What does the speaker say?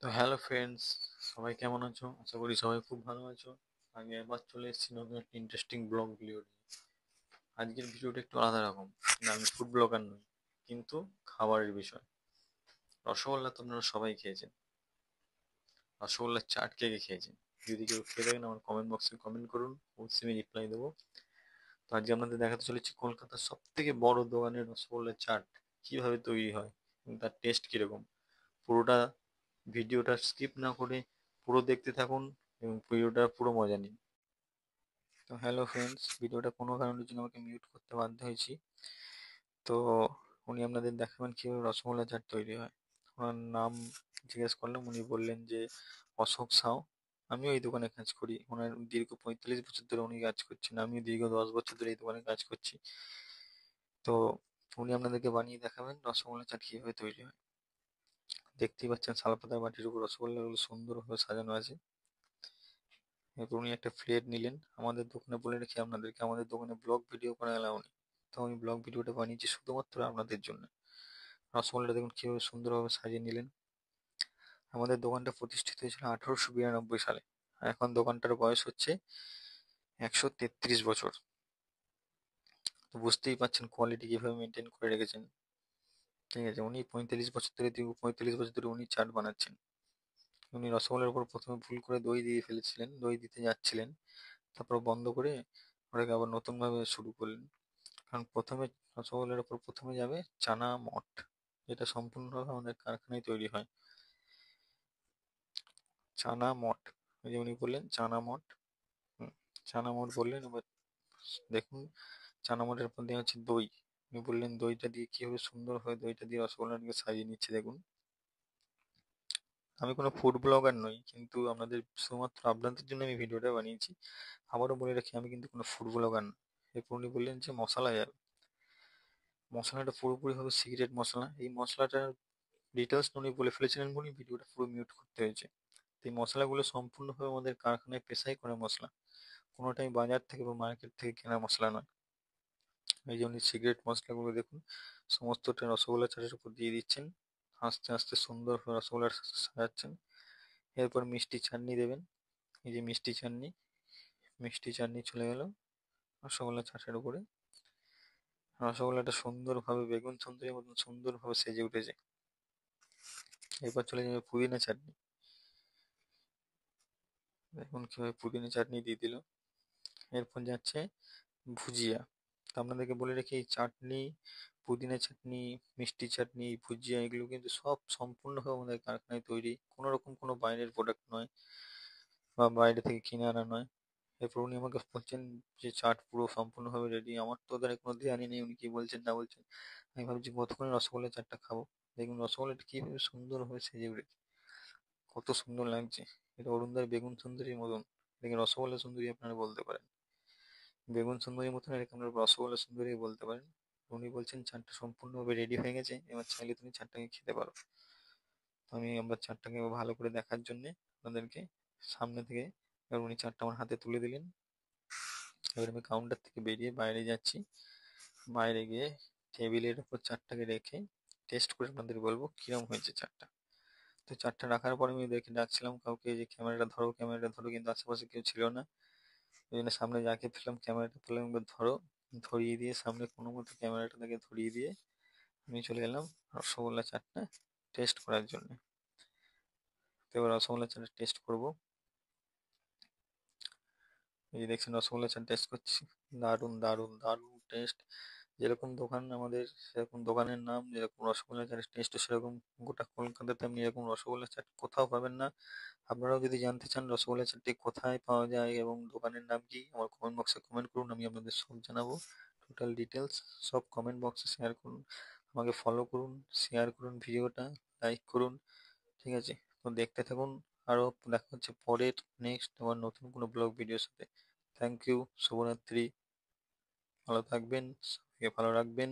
তো hello friends, সবাই কেমন আছো? আশা করি সবাই খুব ভালো আছো। আমি এবার চলে এসেছি নতুন একটা ইন্টারেস্টিং ব্লগ ভিডিও নিয়ে। আজকের ভিডিওটা একটু আলাদা রকম। না, আমি ফুড ব্লগার নই, কিন্তু খাবারের বিষয়। রসগোল্লা তো আপনারা সবাই খেয়েছেন। রসগোল্লার চাট কে কে খেয়েছেন? যদি কেউ খেয়ে থাকেন আমার কমেন্ট বক্সে কমেন্ট করুন, অবশ্যই আমি রিপ্লাই দেবো। তো আজকে আপনাদের দেখাতে চলেছি কলকাতার সব থেকে বড় দোকানের রসগোল্লার চাট কিভাবে তৈরি হয় এবং তার টেস্ট কিরকম। পুরোটা ভিডিওটা স্কিপ না করে পুরো দেখতে থাকুন এবং ভিডিওটা পুরো মজা নিন। তো হ্যালো ফ্রেন্ডস, ভিডিওটা কোনো কারণের জন্য আমাকে মিউট করতে বাধ্য হয়েছি। তো উনি আপনাদের দেখাবেন কীভাবে রসগোল্লা চাট তৈরি হয়। ওনার নাম জিজ্ঞেস করলাম, উনি বললেন যে অশোক সাউ। আমিও এই দোকানে কাজ করি। ওনার দীর্ঘ 45 বছর ধরে উনি কাজ করছেন, আমিও দীর্ঘ 10 বছর ধরে এই দোকানে কাজ করছি। তো উনি আপনাদেরকে বানিয়ে দেখাবেন রসগোল্লা চাট কীভাবে তৈরি হয়। দেখতেই পাচ্ছেন শালপাতার বাটির উপর রসগোল্লাগুলো সুন্দরভাবে সাজানো আছে। এরপর উনি একটা প্লেট নিলেন। আমাদের দোকানে বলে রেখে আপনাদেরকে, আমাদের দোকানে ব্লগ ভিডিও করা এলাও নেই। তো আমি ব্লগ ভিডিওটা বানিয়েছি শুধুমাত্র আপনাদের জন্য। রসগোল্লাটা দেখুন কিভাবে সুন্দরভাবে সাজিয়ে নিলেন। আমাদের দোকানটা প্রতিষ্ঠিত হয়েছিল 1892 সালে। আর এখন দোকানটার বয়স হচ্ছে 133 বছর। তো বুঝতেই পারছেন কোয়ালিটি কিভাবে মেনটেন করে রেখেছেন। ঠিক আছে, উনি 45 বছর ধরে উনি চাট বানাচ্ছেন। উনি রসগোল্লার উপর প্রথমে ভুল করে দই দিয়ে ফেলেছিলেন, দই দিতে যাচ্ছিলেন, তারপর বন্ধ করে ওটাকে আবার নতুনভাবে শুরু করলেন। কারণ প্রথমে রসগোল্লার উপর প্রথমে যাবে চানা মঠ, যেটা সম্পূর্ণভাবে আমাদের কারখানায় তৈরি হয়। চানা মঠ, ওই যে উনি বললেন চানা মঠ। হুম, চানা মঠ বললেন। এবার দেখুন চানা মঠের পর দিয়ে হচ্ছে দই। উনি বললেন দইটা দিয়ে কিভাবে সুন্দরভাবে দইটা দিয়ে রসগোল্লাটাকে সাজিয়ে নিচ্ছে দেখুন। আমি কোনো ফুড ব্লগার নই, কিন্তু আপনাদের শুধুমাত্র আপনাদের জন্য আমি ভিডিওটা বানিয়েছি। আবারও বলে রাখি, আমি কিন্তু কোনো ফুড ব্লগার নই। এরপর উনি বললেন যে মশলা যাবে। মশলাটা পুরোপুরি হবে সিক্রেট মশলা। এই মশলাটার ডিটেলস উনি বলে ফেলেছিলেন বলেই ভিডিওটা পুরো মিউট করতে হয়েছে। তো এই মশলাগুলো সম্পূর্ণভাবে আমাদের কারখানায় পেশাই করা মশলা, কোনোটাই বাজার থেকে বা মার্কেট থেকে কেনা মশলা নয়। এই যে উনি সিক্রেট মশলাগুলো দেখুন সমস্তটা রসগোল্লা চাটের উপর দিয়ে দিচ্ছেন। আস্তে আস্তে সুন্দরভাবে রসগোল্লা সাজাচ্ছেন। এরপর মিষ্টি চাটনি দেবেন। এই যে মিষ্টি চাটনি, মিষ্টি চাটনি চলে গেল রসগোল্লা চাটের উপরে। রসগোল্লাটা সুন্দরভাবে বেগুন সুন্দরীর মতন সুন্দরভাবে সেজে উঠেছে। এরপর চলে যাবে পুদিনা চাটনি। দেখুন কিভাবে পুদিনা চাটনি দিয়ে দিল। এরপর যাচ্ছে ভুজিয়া। তো আপনাদেরকে বলে রাখি, এই চাটনি, পুদিনা চাটনি, মিষ্টি চাটনি, ভুজিয়া এগুলো কিন্তু সব সম্পূর্ণভাবে আমাদের কারখানায় তৈরি, কোনো রকম কোনো বাইরের প্রোডাক্ট নয় বা বাইরে থেকে কিনে আনা নয়। এরপর উনি আমাকে বলছেন যে চাট পুরো সম্পূর্ণভাবে রেডি। আমার তো ওদের কোনো ধ্যানই নেই উনি কি বলছেন না বলছেন। আমি ভাবছি কতক্ষণে রসগোল্লা চাটটা খাবো। দেখুন রসগোল্লাটা কিভাবে সুন্দরভাবে সেজে উঠেছে, কত সুন্দর লাগছে। এটা অরুণদার বেগুন সুন্দরীর মতন। এটাকে রসগোল্লা সুন্দরী আপনারা বলতে পারেন, বেগুন সুন্দরীর মতন এটাকে আপনারা রসগোল্লা সুন্দরী বলতে পারেন। উনি বলছেন চাটটা সম্পূর্ণভাবে রেডি হয়ে গেছে, এবার চাইলে তুমি চাটটাকে খেতে পারো। তো আমি আমার চাটটাকে ভালো করে দেখার জন্যে আপনাদেরকে সামনে থেকে এবার উনি চাটটা আমার হাতে তুলে দিলেন। এবার আমি কাউন্টার থেকে বেরিয়ে বাইরে যাচ্ছি। বাইরে গিয়ে টেবিলের উপর চাটটাকে রেখে টেস্ট করে আপনাদের বলবো কিরম হয়েছে চাটটা। তো চারটে রাখার পরে আমি দেখে ডাকছিলাম কাউকে যে ক্যামেরাটা ধরো, ক্যামেরাটা ধরো, কিন্তু আশেপাশে কেউ ছিল না। ওই জন্য সামনে যাকে পেলাম ক্যামেরাটা পেলাম, একবার ধরো। ধরিয়ে দিয়ে সামনে কোনো মতো ক্যামেরাটা তাকে ধরিয়ে দিয়ে আমি চলে গেলাম রসগোল্লা চাটটা টেস্ট করার জন্য। তো এবার রসগোল্লা চাটটা টেস্ট করবো। এই যে দেখছেন রসগোল্লা চাট টেস্ট করছি। দারুণ দারুণ দারুণ টেস্ট। যেরকম দোকান আমাদের সেরকম দোকানের নাম, যেরকম রসগোল্লা চাটের টেস্ট সেরকম গোটা কলকাতাতে আপনি এরকম রসগোল্লা চাট কোথাও পাবেন না। আপনারাও যদি জানতে চান রসগোল্লা চাটটি কোথায় পাওয়া যায় এবং দোকানের নাম কি, আমার কমেন্ট বক্সে কমেন্ট করুন, আমি আপনাদের সব জানাবো। টোটাল ডিটেলস সব কমেন্ট বক্সে শেয়ার করুন। আমাকে ফলো করুন, শেয়ার করুন ভিডিওটা, লাইক করুন। ঠিক আছে, তো দেখতে থাকুন। আরও দেখা হচ্ছে পরের নেক্সট আবার নতুন কোনো ব্লগ ভিডিওর সাথে। থ্যাংক ইউ, শুভরাত্রি। ভালো থাকবেন, সবাইকে ভালো রাখবেন।